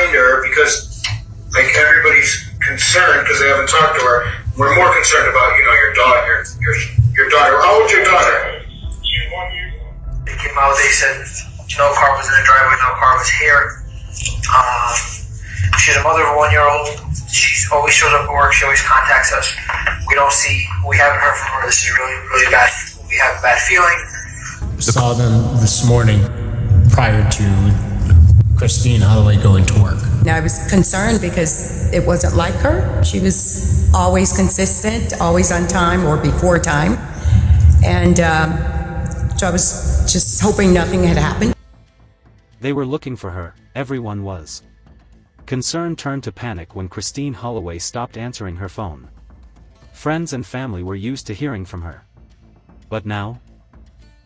explain to her because, like, everybody's concerned because they haven't talked to her. We're more concerned about, your daughter. Your daughter. How old's your daughter? She's 1 year old. They came out. They said no car was in the driveway. No car was here. She's a mother of a 1-year-old. She always shows up at work. She always contacts us. We haven't heard from her. This is really, really bad. We have a bad feeling. Saw them this morning prior to Christine Holloway going to work. I was concerned because it wasn't like her. She was always consistent, always on time or before time. And so I was just hoping nothing had happened. They were looking for her, everyone was. Concern turned to panic when Christine Holloway stopped answering her phone. Friends and family were used to hearing from her. But now?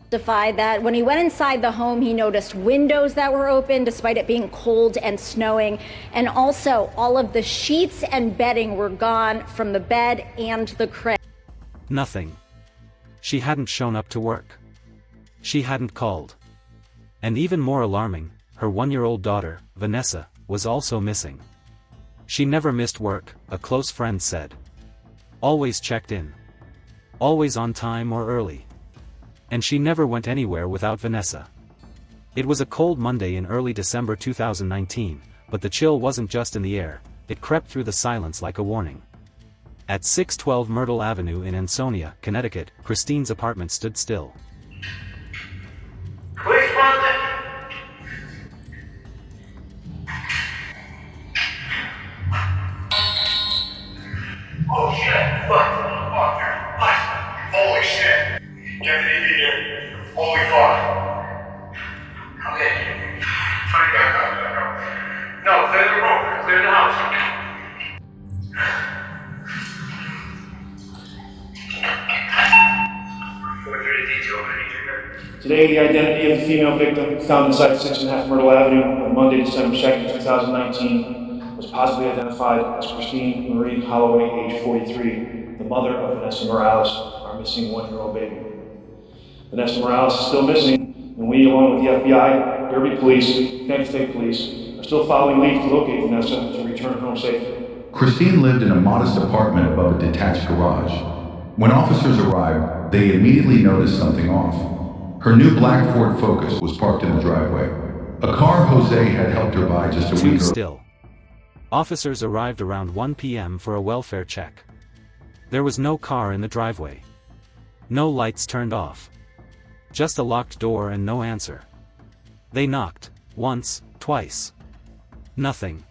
That when he went inside the home, he noticed windows that were open despite it being cold and snowing. And also, all of the sheets and bedding were gone from the bed and the crib. Nothing. She hadn't shown up to work. She hadn't called. And even more alarming, her 1-year-old daughter, Vanessa, was also missing. She never missed work, a close friend said. Always checked in. Always on time or early. And she never went anywhere without Vanessa. It was a cold Monday in early December 2019, but the chill wasn't just in the air, it crept through the silence like a warning. At 612 Myrtle Avenue in Ansonia, Connecticut, Christine's apartment stood still. Please front it. Oh shit! Look! Holy shit! Get the EV here. Holy fuck! Okay. Try to go. No, clear the room. Clear the house. Today, the identity of the female victim found inside 6.5 Myrtle Avenue on Monday, December 2nd, 2019, was positively identified as Christine Marie Holloway, age 43, the mother of Vanessa Morales, our missing 1-year-old baby. Vanessa Morales is still missing, and we, along with the FBI, Derby Police, Connecticut State Police, are still following leads to locate Vanessa to return home safely. Christine lived in a modest apartment above a detached garage. When officers arrived, they immediately noticed something off. Her new black Ford Focus was parked in the driveway. A car Jose had helped her buy just a week earlier. Still. Officers arrived around 1 p.m. for a welfare check. There was no car in the driveway. No lights turned off. Just a locked door and no answer. They knocked, once, twice. Nothing.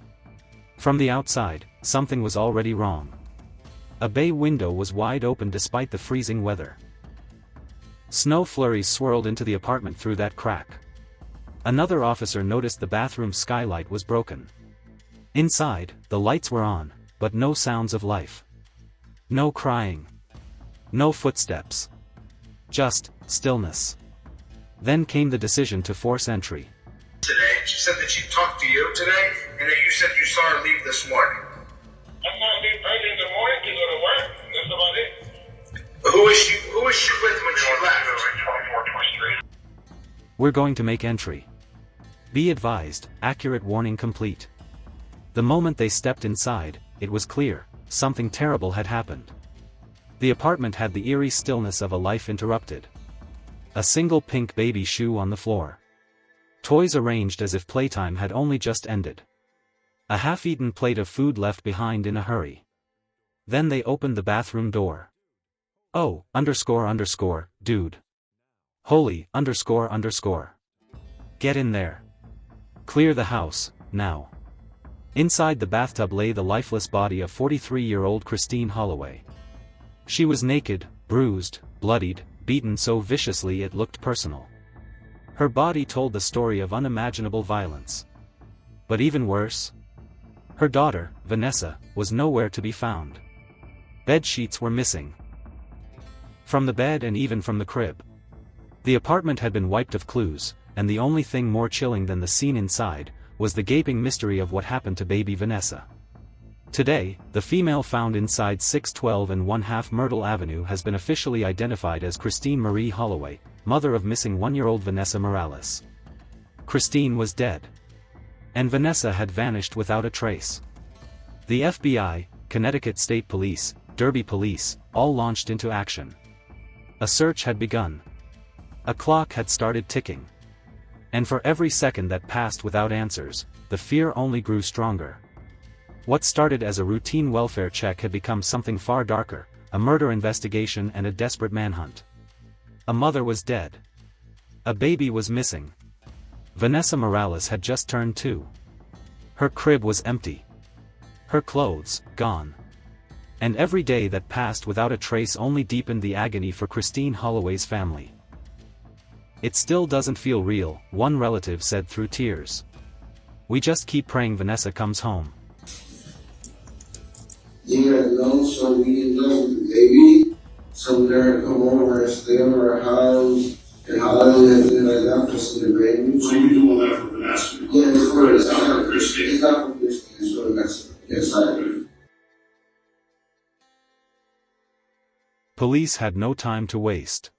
From the outside, something was already wrong. A bay window was wide open despite the freezing weather. Snow flurries swirled into the apartment through that crack. Another officer noticed the bathroom skylight was broken. Inside, the lights were on, but no sounds of life. No crying. No footsteps. Just stillness. Then came the decision to force entry. Today, she said that she talked to you today, and that you said you saw her leave this morning. I saw her leave early in the morning to go to work. That's about it. Who is she with when she left? 24, 23. We're going to make entry. Be advised, accurate warning complete. The moment they stepped inside, it was clear, something terrible had happened. The apartment had the eerie stillness of a life interrupted. A single pink baby shoe on the floor. Toys arranged as if playtime had only just ended. A half-eaten plate of food left behind in a hurry. Then they opened the bathroom door. Oh, dude. Holy, Get in there. Clear the house, now. Inside the bathtub lay the lifeless body of 43-year-old Christine Holloway. She was naked, bruised, bloodied, beaten so viciously it looked personal. Her body told the story of unimaginable violence. But even worse, her daughter, Vanessa, was nowhere to be found. Bed sheets were missing. From the bed and even from the crib. The apartment had been wiped of clues, and the only thing more chilling than the scene inside, was the gaping mystery of what happened to baby Vanessa. Today, the female found inside 612 and 1/2 Myrtle Avenue has been officially identified as Christine Marie Holloway, mother of missing 1-year-old Vanessa Morales. Christine was dead. And Vanessa had vanished without a trace. The FBI, Connecticut State Police, Derby Police, all launched into action. A search had begun. A clock had started ticking. And for every second that passed without answers, the fear only grew stronger. What started as a routine welfare check had become something far darker, a murder investigation and a desperate manhunt. A mother was dead. A baby was missing. Vanessa Morales had just turned 2. Her crib was empty. Her clothes, gone. And every day that passed without a trace only deepened the agony for Christine Holloway's family. "It still doesn't feel real," one relative said through tears. "We just keep praying Vanessa comes home." Yeah, no, so we didn't know the baby. So they're to come over and stay over our house and Holloway and everything like that for some baby. So you do all that for Vanessa? Yeah, it's for It's not for Christine. It's not for Christine, it's for Vanessa. Yes, I agree. Police had no time to waste.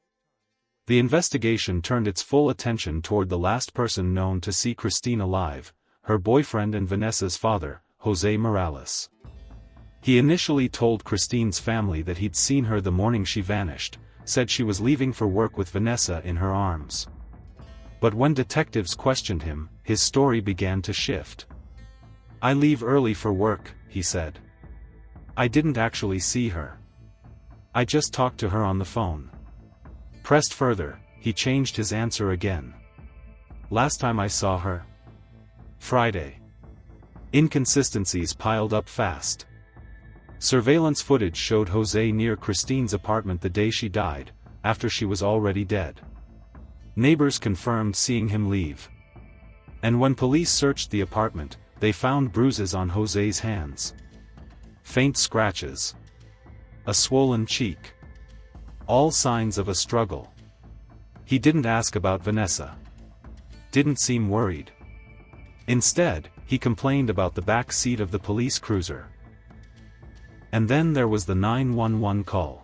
The investigation turned its full attention toward the last person known to see Christine alive, her boyfriend and Vanessa's father, Jose Morales. He initially told Christine's family that he'd seen her the morning she vanished, said she was leaving for work with Vanessa in her arms. But when detectives questioned him, his story began to shift. "I leave early for work," he said. "I didn't actually see her. I just talked to her on the phone." Pressed further, he changed his answer again. "Last time I saw her? Friday." Inconsistencies piled up fast. Surveillance footage showed Jose near Christine's apartment the day she died, after she was already dead. Neighbors confirmed seeing him leave. And when police searched the apartment, they found bruises on Jose's hands. Faint scratches. A swollen cheek. All signs of a struggle. He didn't ask about Vanessa. Didn't seem worried. Instead, he complained about the back seat of the police cruiser. And then there was the 911 call.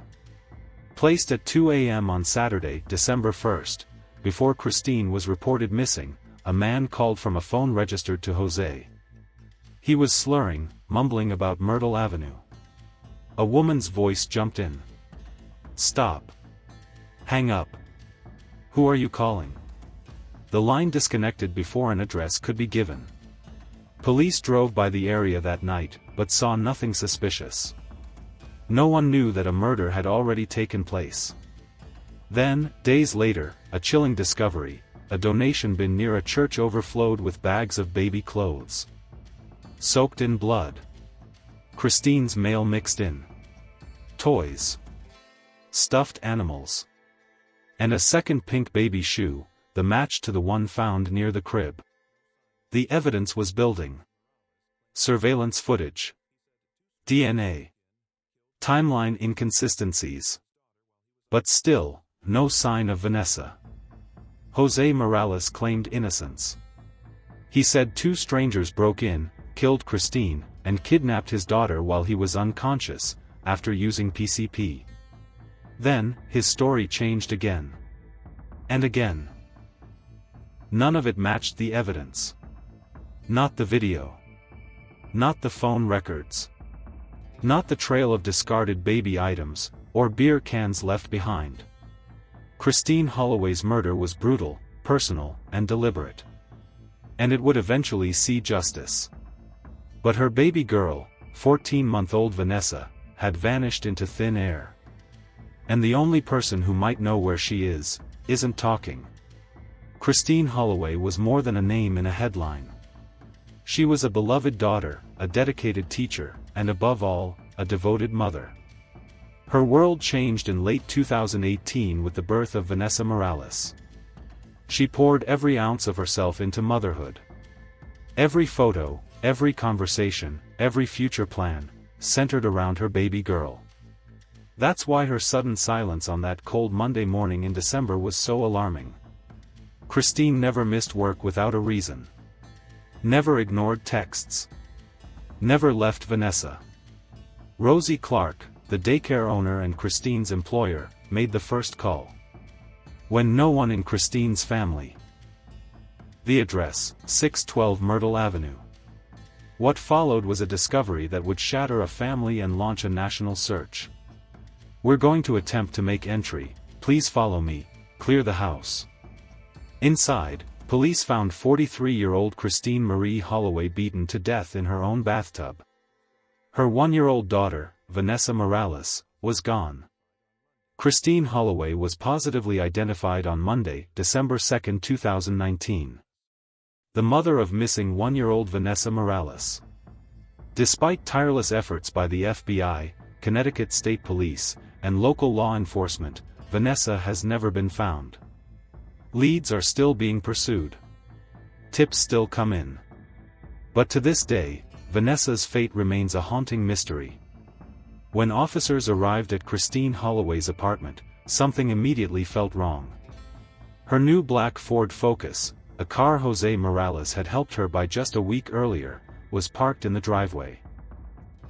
Placed at 2 a.m. on Saturday, December 1st, before Christine was reported missing, a man called from a phone registered to Jose. He was slurring, mumbling about Myrtle Avenue. A woman's voice jumped in. "Stop. Hang up. Who are you calling?" The line disconnected before an address could be given. Police drove by the area that night, but saw nothing suspicious. No one knew that a murder had already taken place. Then, days later, a chilling discovery: a donation bin near a church overflowed with bags of baby clothes. Soaked in blood. Christine's mail mixed in. Toys. Stuffed animals. And a second pink baby shoe, the match to the one found near the crib. The evidence was building. Surveillance footage. DNA. Timeline inconsistencies. But still, no sign of Vanessa. Jose Morales claimed innocence. He said 2 strangers broke in, killed Christine, and kidnapped his daughter while he was unconscious, after using PCP. Then, his story changed again. And again. None of it matched the evidence. Not the video. Not the phone records. Not the trail of discarded baby items, or beer cans left behind. Christine Holloway's murder was brutal, personal, and deliberate. And it would eventually see justice. But her baby girl, 14-month-old Vanessa, had vanished into thin air. And the only person who might know where she is, isn't talking. Christine Holloway was more than a name in a headline. She was a beloved daughter, a dedicated teacher, and above all, a devoted mother. Her world changed in late 2018 with the birth of Vanessa Morales. She poured every ounce of herself into motherhood. Every photo, every conversation, every future plan, centered around her baby girl. That's why her sudden silence on that cold Monday morning in December was so alarming. Christine never missed work without a reason. Never ignored texts. Never left Vanessa. Rosie Clark, the daycare owner and Christine's employer, made the first call. When no one in Christine's family. The address, 612 Myrtle Avenue. What followed was a discovery that would shatter a family and launch a national search. We're going to attempt to make entry, please follow me, clear the house. Inside, police found 43-year-old Christine Marie Holloway beaten to death in her own bathtub. Her 1-year-old daughter, Vanessa Morales, was gone. Christine Holloway was positively identified on Monday, December 2, 2019. The mother of missing 1-year-old Vanessa Morales. Despite tireless efforts by the FBI, Connecticut State Police, and local law enforcement, Vanessa has never been found. Leads are still being pursued. Tips still come in. But to this day, Vanessa's fate remains a haunting mystery. When officers arrived at Christine Holloway's apartment, something immediately felt wrong. Her new black Ford Focus, a car Jose Morales had helped her buy just a week earlier, was parked in the driveway.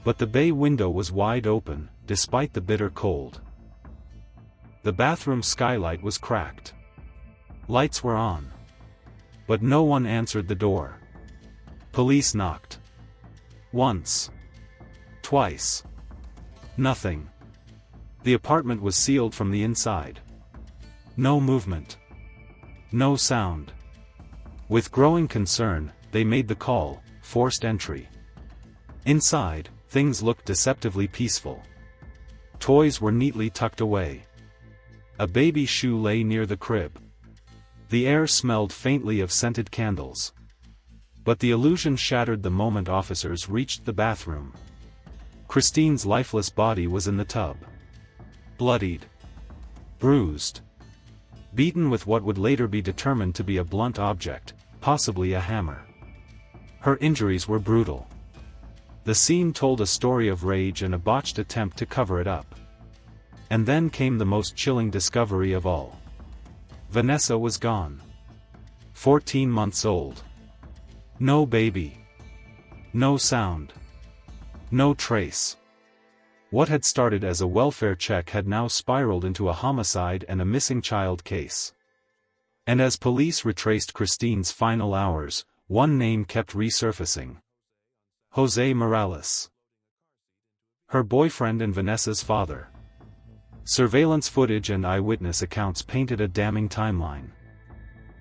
But the bay window was wide open, despite the bitter cold. The bathroom skylight was cracked. Lights were on. But no one answered the door. Police knocked. Once. Twice. Nothing. The apartment was sealed from the inside. No movement. No sound. With growing concern, they made the call, forced entry. Inside, things looked deceptively peaceful. Toys were neatly tucked away. A baby shoe lay near the crib. The air smelled faintly of scented candles. But the illusion shattered the moment officers reached the bathroom. Christine's lifeless body was in the tub. Bloodied. Bruised. Beaten with what would later be determined to be a blunt object, possibly a hammer. Her injuries were brutal. The scene told a story of rage and a botched attempt to cover it up. And then came the most chilling discovery of all. Vanessa was gone. 14 months old. No baby. No sound. No trace. What had started as a welfare check had now spiraled into a homicide and a missing child case. And as police retraced Christine's final hours, one name kept resurfacing. Jose Morales. Her boyfriend and Vanessa's father. Surveillance footage and eyewitness accounts painted a damning timeline.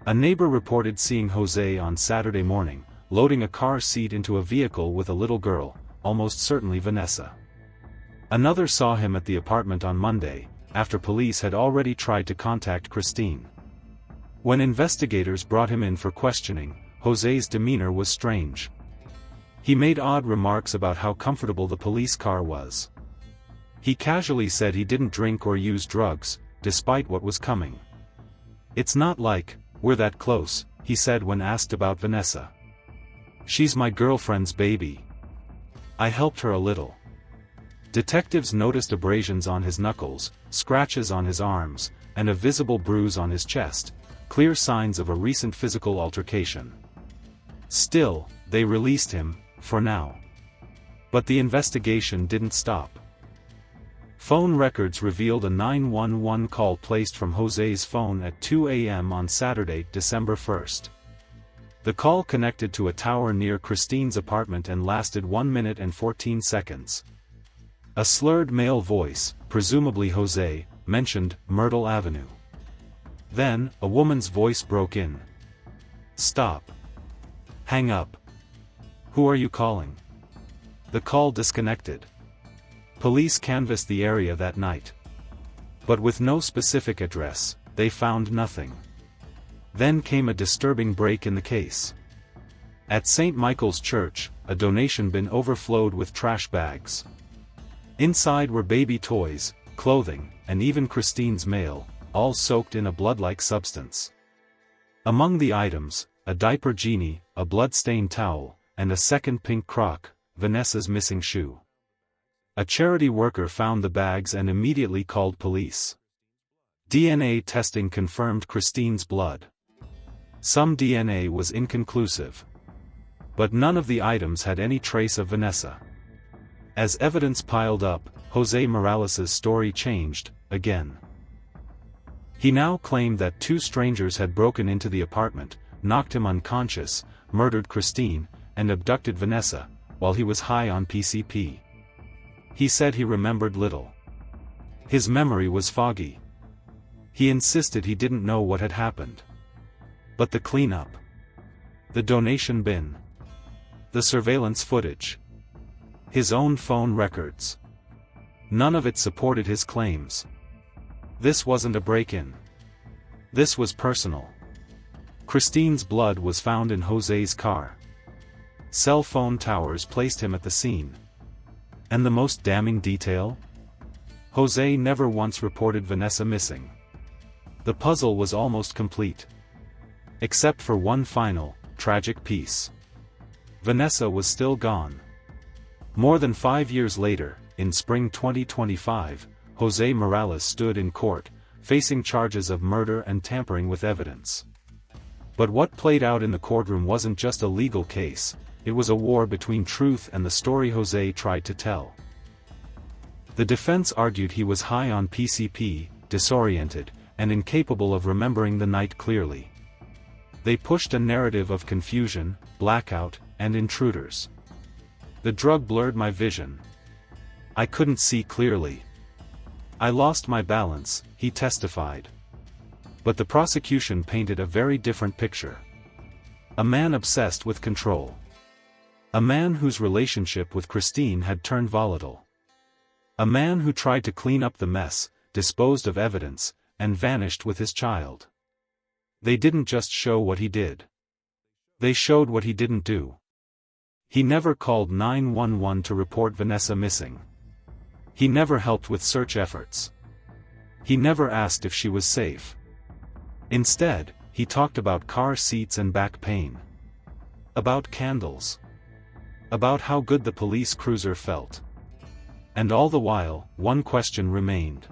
A neighbor reported seeing Jose on Saturday morning, loading a car seat into a vehicle with a little girl, almost certainly Vanessa. Another saw him at the apartment on Monday, after police had already tried to contact Christine. When investigators brought him in for questioning, Jose's demeanor was strange. He made odd remarks about how comfortable the police car was. He casually said he didn't drink or use drugs, despite what was coming. "It's not like we're that close," he said when asked about Vanessa. "She's my girlfriend's baby. I helped her a little." Detectives noticed abrasions on his knuckles, scratches on his arms, and a visible bruise on his chest, clear signs of a recent physical altercation. Still, they released him, for now. But the investigation didn't stop. Phone records revealed a 911 call placed from Jose's phone at 2 a.m. on Saturday, December 1st. The call connected to a tower near Christine's apartment and lasted 1 minute and 14 seconds. A slurred male voice, presumably Jose, mentioned Myrtle Avenue. Then, a woman's voice broke in. "Stop. Hang up. Who are you calling?" The call disconnected. Police canvassed the area that night. But with no specific address, they found nothing. Then came a disturbing break in the case. At St. Michael's Church, a donation bin overflowed with trash bags. Inside were baby toys, clothing, and even Christine's mail, all soaked in a blood-like substance. Among the items, a diaper genie, a blood-stained towel, and a second pink crock, Vanessa's missing shoe. A charity worker found the bags and immediately called police. DNA testing confirmed Christine's blood. Some DNA was inconclusive. But none of the items had any trace of Vanessa. As evidence piled up, Jose Morales' story changed, again. He now claimed that two strangers had broken into the apartment, knocked him unconscious, murdered Christine, and abducted Vanessa, while he was high on PCP. He said he remembered little. His memory was foggy. He insisted he didn't know what had happened. But the cleanup, the donation bin, the surveillance footage, his own phone records, none of it supported his claims. This wasn't a break-in. This was personal. Christine's blood was found in Jose's car. Cell phone towers placed him at the scene. And the most damning detail? Jose never once reported Vanessa missing. The puzzle was almost complete. Except for one final, tragic piece. Vanessa was still gone. More than 5 years later, in spring 2025, Jose Morales stood in court, facing charges of murder and tampering with evidence. But what played out in the courtroom wasn't just a legal case, it was a war between truth and the story Jose tried to tell. The defense argued he was high on PCP, disoriented, and incapable of remembering the night clearly. They pushed a narrative of confusion, blackout, and intruders. The drug blurred my vision. I couldn't see clearly. I lost my balance, he testified. But the prosecution painted a very different picture. A man obsessed with control. A man whose relationship with Christine had turned volatile. A man who tried to clean up the mess, disposed of evidence, and vanished with his child. They didn't just show what he did. They showed what he didn't do. He never called 911 to report Vanessa missing. He never helped with search efforts. He never asked if she was safe. Instead, he talked about car seats and back pain. About candles. About how good the police cruiser felt. And all the while, one question remained.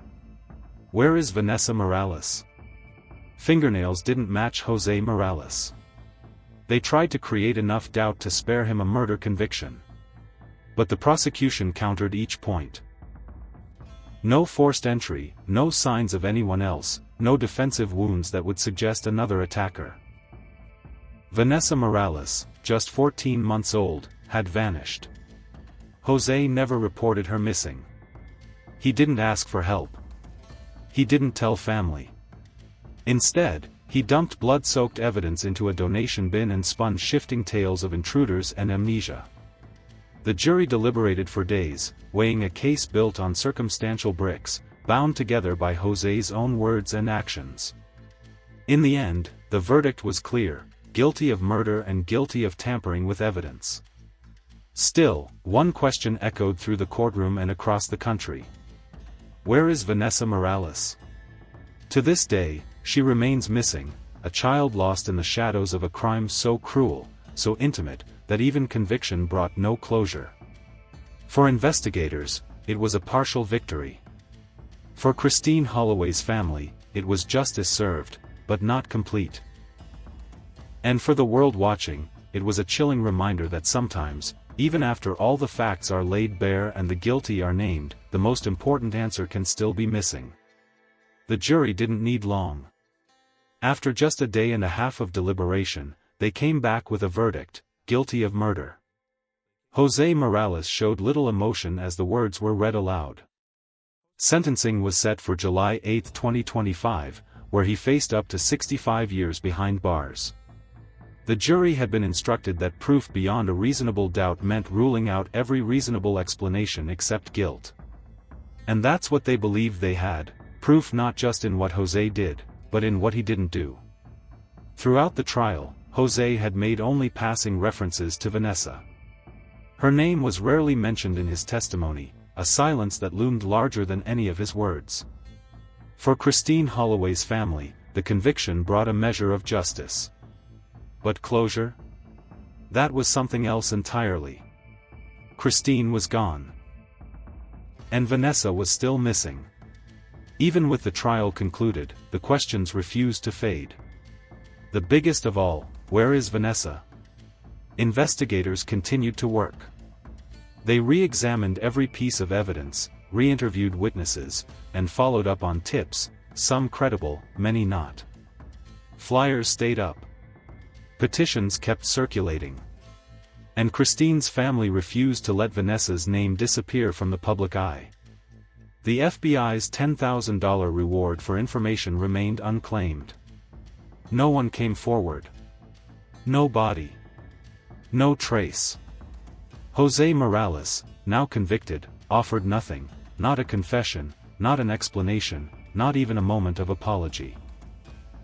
Where is Vanessa Morales? Fingernails didn't match Jose Morales. They tried to create enough doubt to spare him a murder conviction. But the prosecution countered each point. No forced entry, no signs of anyone else, no defensive wounds that would suggest another attacker. Vanessa Morales, just 14 months old, had vanished. Jose never reported her missing. He didn't ask for help. He didn't tell family. Instead, he dumped blood-soaked evidence into a donation bin and spun shifting tales of intruders and amnesia. The jury deliberated for days, weighing a case built on circumstantial bricks, bound together by Jose's own words and actions. In the end, the verdict was clear: guilty of murder and guilty of tampering with evidence. Still, one question echoed through the courtroom and across the country. Where is Vanessa Morales? To this day, she remains missing, a child lost in the shadows of a crime so cruel, so intimate, that even conviction brought no closure. For investigators, it was a partial victory. For Christine Holloway's family, it was justice served, but not complete. And for the world watching, it was a chilling reminder that sometimes, even after all the facts are laid bare and the guilty are named, the most important answer can still be missing. The jury didn't need long. After just a day and a half of deliberation, they came back with a verdict: guilty of murder. Jose Morales showed little emotion as the words were read aloud. Sentencing was set for July 8, 2025, where he faced up to 65 years behind bars. The jury had been instructed that proof beyond a reasonable doubt meant ruling out every reasonable explanation except guilt. And that's what they believed they had: proof not just in what Jose did, but in what he didn't do. Throughout the trial, Jose had made only passing references to Vanessa. Her name was rarely mentioned in his testimony, a silence that loomed larger than any of his words. For Christine Holloway's family, the conviction brought a measure of justice. But closure? That was something else entirely. Christine was gone. And Vanessa was still missing. Even with the trial concluded, the questions refused to fade. The biggest of all: where is Vanessa? Investigators continued to work. They re-examined every piece of evidence, re-interviewed witnesses, and followed up on tips, some credible, many not. Flyers stayed up. Petitions kept circulating. And Christine's family refused to let Vanessa's name disappear from the public eye. The FBI's $10,000 reward for information remained unclaimed. No one came forward. No body. No trace. Jose Morales, now convicted, offered nothing, not a confession, not an explanation, not even a moment of apology.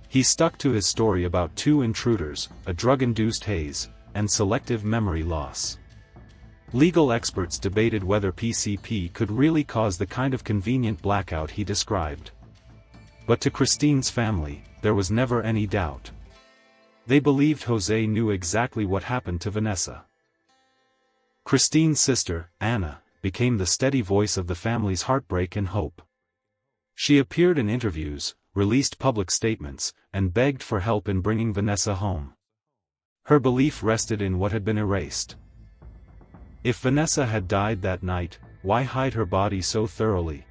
He stuck to his story about two intruders, a drug-induced haze, and selective memory loss. Legal experts debated whether PCP could really cause the kind of convenient blackout he described. But to Christine's family, there was never any doubt. They believed Jose knew exactly what happened to Vanessa. Christine's sister, Anna, became the steady voice of the family's heartbreak and hope. She appeared in interviews, released public statements, and begged for help in bringing Vanessa home. Her belief rested in what had been erased. If Vanessa had died that night, why hide her body so thoroughly?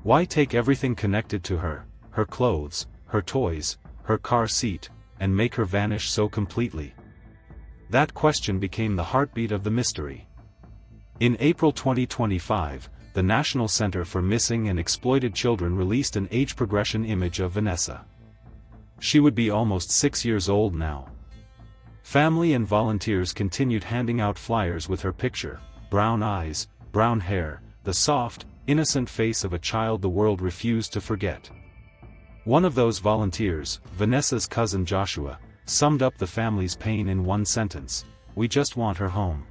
Why take everything connected to her, her clothes, her toys, her car seat, and make her vanish so completely? That question became the heartbeat of the mystery. In April 2025, the National Center for Missing and Exploited Children released an age progression image of Vanessa. She would be almost 6 years old now. Family and volunteers continued handing out flyers with her picture: brown eyes, brown hair, the soft, innocent face of a child the world refused to forget. One of those volunteers, Vanessa's cousin Joshua, summed up the family's pain in one sentence: "We just want her home."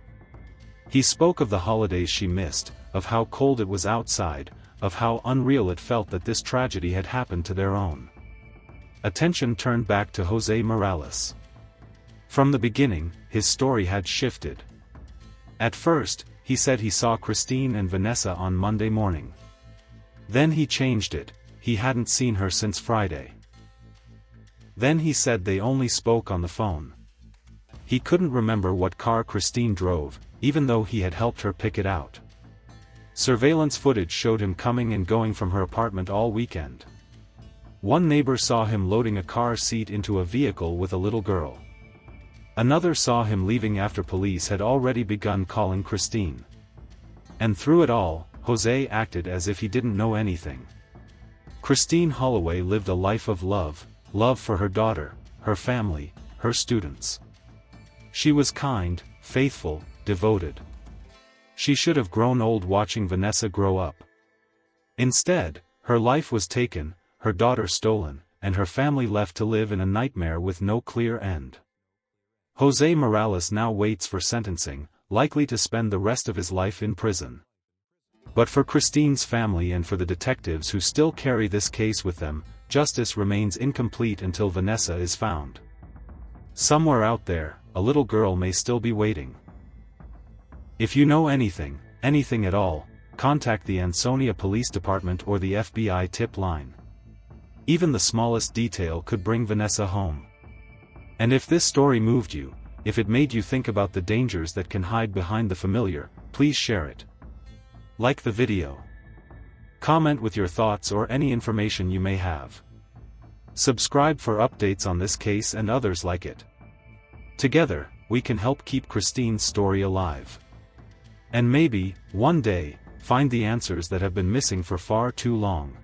He spoke of the holidays she missed, of how cold it was outside, of how unreal it felt that this tragedy had happened to their own. Attention turned back to Jose Morales. From the beginning, his story had shifted. At first, he said he saw Christine and Vanessa on Monday morning. Then he changed it: he hadn't seen her since Friday. Then he said they only spoke on the phone. He couldn't remember what car Christine drove, even though he had helped her pick it out. Surveillance footage showed him coming and going from her apartment all weekend. One neighbor saw him loading a car seat into a vehicle with a little girl. Another saw him leaving after police had already begun calling Christine. And through it all, Jose acted as if he didn't know anything. Christine Holloway lived a life of love for her daughter, her family, her students. She was kind, faithful, devoted. She should have grown old watching Vanessa grow up. Instead, her life was taken, her daughter stolen, and her family left to live in a nightmare with no clear end. Jose Morales now waits for sentencing, likely to spend the rest of his life in prison. But for Christine's family and for the detectives who still carry this case with them, justice remains incomplete until Vanessa is found. Somewhere out there, a little girl may still be waiting. If you know anything at all, contact the Ansonia Police Department or the FBI tip line. Even the smallest detail could bring Vanessa home. And if this story moved you, if it made you think about the dangers that can hide behind the familiar, please share it. Like the video. Comment with your thoughts or any information you may have. Subscribe for updates on this case and others like it. Together, we can help keep Christine's story alive. And maybe, one day, find the answers that have been missing for far too long.